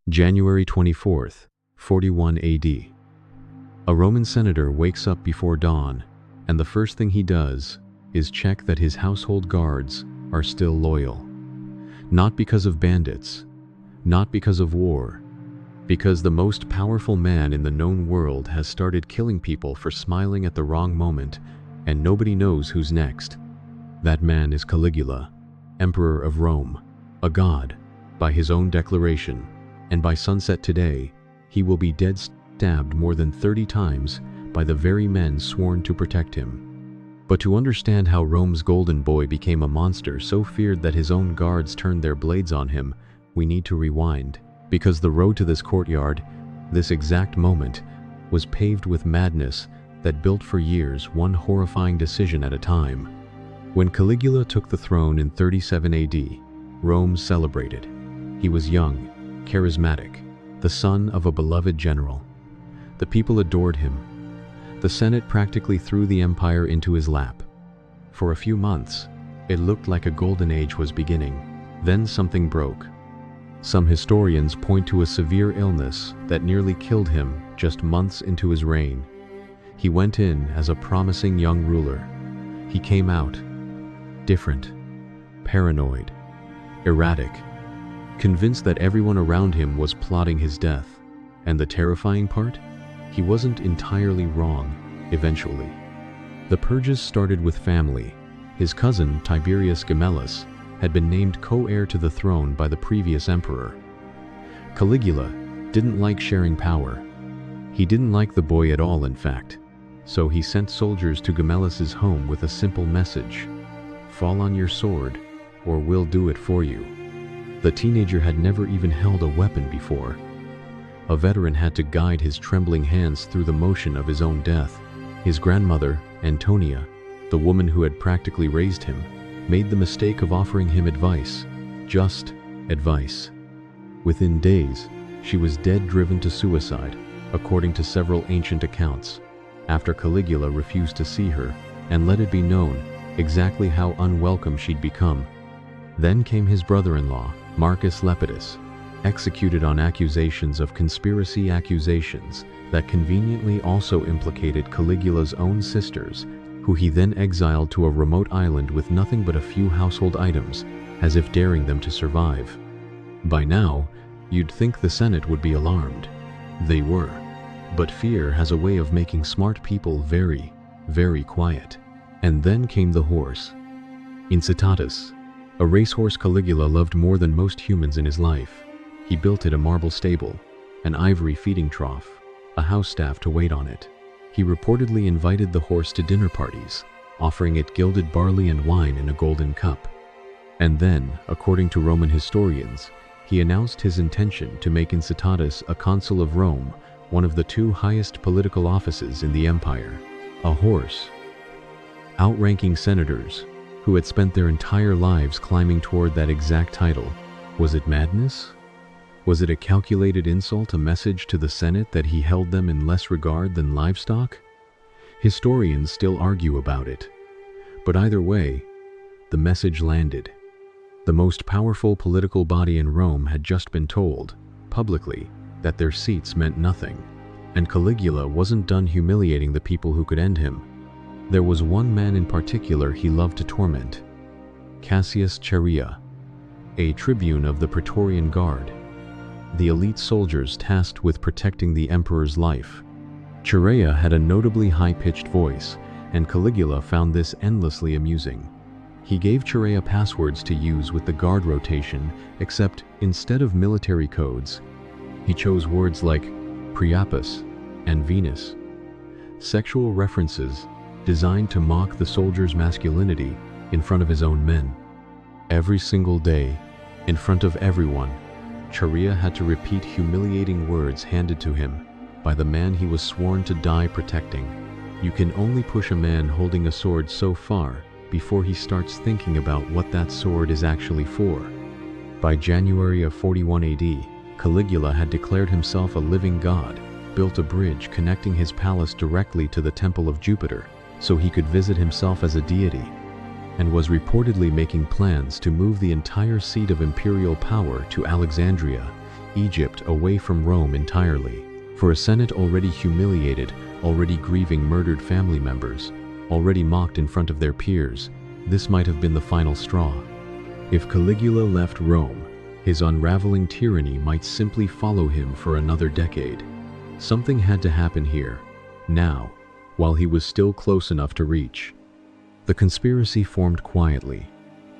January 24th, 41 AD. A Roman senator wakes up before dawn, and the first thing he does is check that his household guards are still loyal. Not because of bandits, not because of war, because the most powerful man in the known world has started killing people for smiling at the wrong moment, and nobody knows who's next. That man is Caligula, Emperor of Rome, a god, by his own declaration, and by sunset today, he will be dead stabbed more than 30 times by the very men sworn to protect him. But to understand how Rome's golden boy became a monster so feared that his own guards turned their blades on him, we need to rewind, because the road to this courtyard, this exact moment, was paved with madness that built for years one horrifying decision at a time. When Caligula took the throne in 37 AD, Rome celebrated. He was young, charismatic, the son of a beloved general. The people adored him. The Senate practically threw the empire into his lap. For a few months, it looked like a golden age was beginning. Then something broke. Some historians point to a severe illness that nearly killed him just months into his reign. He went in as a promising young ruler. He came out different, paranoid, erratic, convinced that everyone around him was plotting his death. And the terrifying part? He wasn't entirely wrong, eventually. The purges started with family. His cousin, Tiberius Gemellus, had been named co-heir to the throne by the previous emperor. Caligula didn't like sharing power. He didn't like the boy at all, in fact. So he sent soldiers to Gemellus's home with a simple message: fall on your sword, or we'll do it for you. The teenager had never even held a weapon before. A veteran had to guide his trembling hands through the motion of his own death. His grandmother, Antonia, the woman who had practically raised him, made the mistake of offering him advice. Just advice. Within days, she was dead, driven to suicide, according to several ancient accounts, after Caligula refused to see her and let it be known exactly how unwelcome she'd become. Then came his brother-in-law, Marcus Lepidus, executed on accusations of conspiracy, accusations that conveniently also implicated Caligula's own sisters, who he then exiled to a remote island with nothing but a few household items, as if daring them to survive. By now, you'd think the Senate would be alarmed. They were. But fear has a way of making smart people very, very quiet. And then came the horse. Incitatus, a racehorse Caligula loved more than most humans in his life. He built it a marble stable, an ivory feeding trough, a house staff to wait on it. He reportedly invited the horse to dinner parties, offering it gilded barley and wine in a golden cup. And then, according to Roman historians, he announced his intention to make Incitatus a consul of Rome, one of the 2 highest political offices in the empire. A horse, outranking senators who had spent their entire lives climbing toward that exact title. Was it madness? Was it a calculated insult, a message to the Senate that he held them in less regard than livestock? Historians still argue about it. But either way, the message landed. The most powerful political body in Rome had just been told, publicly, that their seats meant nothing. And Caligula wasn't done humiliating the people who could end him. There was one man in particular he loved to torment: Cassius Chaerea, a tribune of the Praetorian Guard, the elite soldiers tasked with protecting the emperor's life. Chaerea had a notably high-pitched voice, and Caligula found this endlessly amusing. He gave Chaerea passwords to use with the guard rotation, except instead of military codes, he chose words like Priapus and Venus, sexual references designed to mock the soldier's masculinity in front of his own men. Every single day, in front of everyone, Chaerea had to repeat humiliating words handed to him by the man he was sworn to die protecting. You can only push a man holding a sword so far before he starts thinking about what that sword is actually for. By January of 41 AD, Caligula had declared himself a living god, built a bridge connecting his palace directly to the temple of Jupiter, so he could visit himself as a deity, and was reportedly making plans to move the entire seat of imperial power to Alexandria, Egypt away from Rome entirely. For a Senate already humiliated, already grieving murdered family members, already mocked in front of their peers, this might have been the final straw. If Caligula left Rome, his unraveling tyranny might simply follow him for another decade. Something had to happen here, now, while he was still close enough to reach. The conspiracy formed quietly.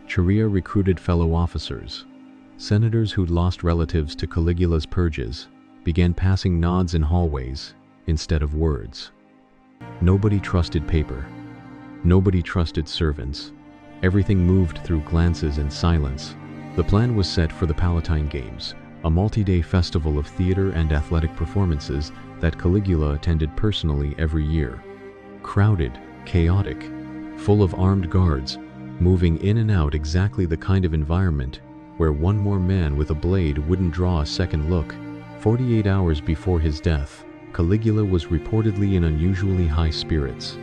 Chaerea recruited fellow officers. Senators who'd lost relatives to Caligula's purges began passing nods in hallways instead of words. Nobody trusted paper. Nobody trusted servants. Everything moved through glances and silence. The plan was set for the Palatine Games, a multi-day festival of theater and athletic performances that Caligula attended personally every year. Crowded, chaotic, full of armed guards, moving in and out, exactly the kind of environment where one more man with a blade wouldn't draw a second look. 48 hours before his death, Caligula was reportedly in unusually high spirits.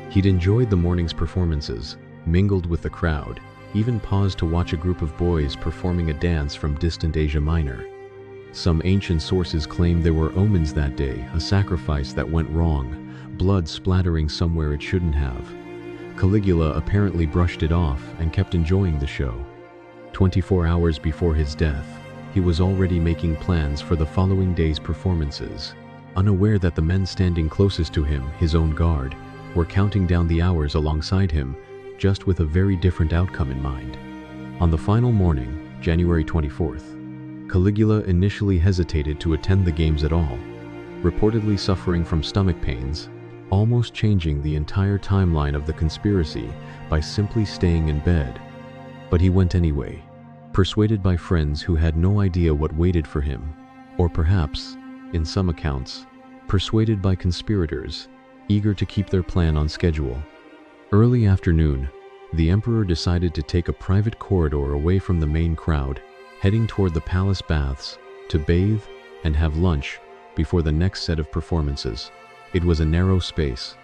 He'd enjoyed the morning's performances, mingled with the crowd, even paused to watch a group of boys performing a dance from distant Asia Minor. Some ancient sources claim there were omens that day, a sacrifice that went wrong, blood splattering somewhere it shouldn't have. Caligula apparently brushed it off and kept enjoying the show. 24 hours before his death, he was already making plans for the following day's performances, unaware that the men standing closest to him, his own guard, were counting down the hours alongside him, just with a very different outcome in mind. On the final morning, January 24th, Caligula initially hesitated to attend the games at all, reportedly suffering from stomach pains, almost changing the entire timeline of the conspiracy by simply staying in bed. But he went anyway, persuaded by friends who had no idea what waited for him, or perhaps, in some accounts, persuaded by conspirators, eager to keep their plan on schedule. Early afternoon, the emperor decided to take a private corridor away from the main crowd, heading toward the palace baths to bathe and have lunch before the next set of performances. It was a narrow space,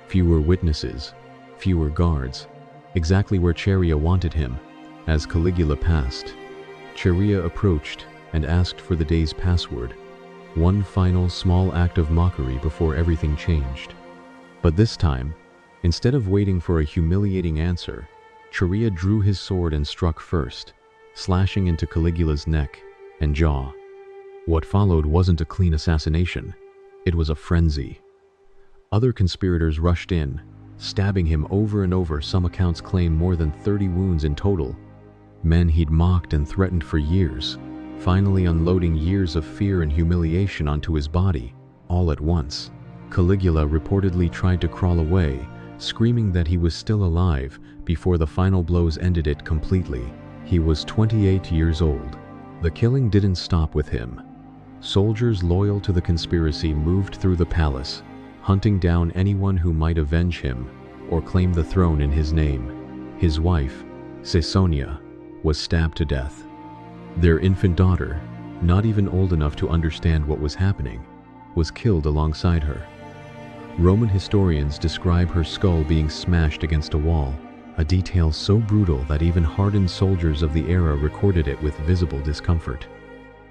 fewer witnesses, fewer guards, exactly where Chaerea wanted him. As Caligula passed, Chaerea approached and asked for the day's password, one final small act of mockery before everything changed. But this time, instead of waiting for a humiliating answer, Chaerea drew his sword and struck first, slashing into Caligula's neck and jaw. What followed wasn't a clean assassination. It was a frenzy. Other conspirators rushed in, stabbing him over and over. Some accounts claim more than 30 wounds in total. Men he'd mocked and threatened for years, finally unloading years of fear and humiliation onto his body, all at once. Caligula reportedly tried to crawl away, screaming that he was still alive before the final blows ended it completely. He was 28 years old. The killing didn't stop with him. Soldiers loyal to the conspiracy moved through the palace, hunting down anyone who might avenge him or claim the throne in his name. His wife, Caesonia, was stabbed to death. Their infant daughter, not even old enough to understand what was happening, was killed alongside her. Roman historians describe her skull being smashed against a wall, a detail so brutal that even hardened soldiers of the era recorded it with visible discomfort.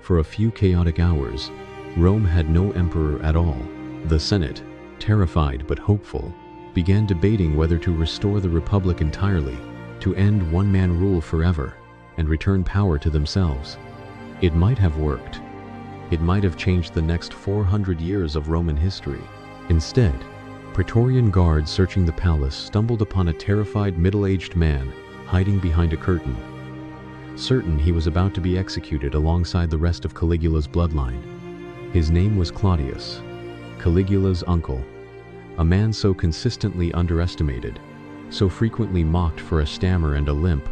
For a few chaotic hours, Rome had no emperor at all. The Senate, terrified but hopeful, began debating whether to restore the Republic entirely, to end one-man rule forever, and return power to themselves. It might have worked. It might have changed the next 400 years of Roman history. Instead, Praetorian guards searching the palace stumbled upon a terrified middle-aged man hiding behind a curtain, certain he was about to be executed alongside the rest of Caligula's bloodline. His name was Claudius, Caligula's uncle, a man so consistently underestimated, so frequently mocked for a stammer and a limp,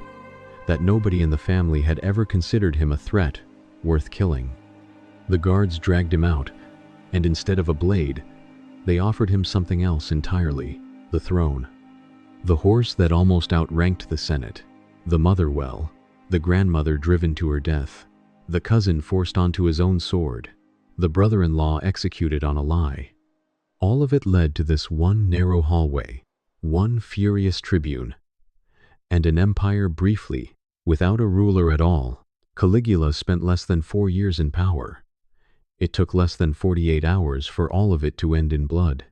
that nobody in the family had ever considered him a threat worth killing. The guards dragged him out, and instead of a blade, they offered him something else entirely: the throne. The horse that almost outranked the Senate, the mother well, the grandmother driven to her death, the cousin forced onto his own sword, the brother-in-law executed on a lie. All of it led to this one narrow hallway, one furious tribune, and an empire briefly, without a ruler at all, Caligula spent less than 4 years in power. It took less than 48 hours for all of it to end in blood.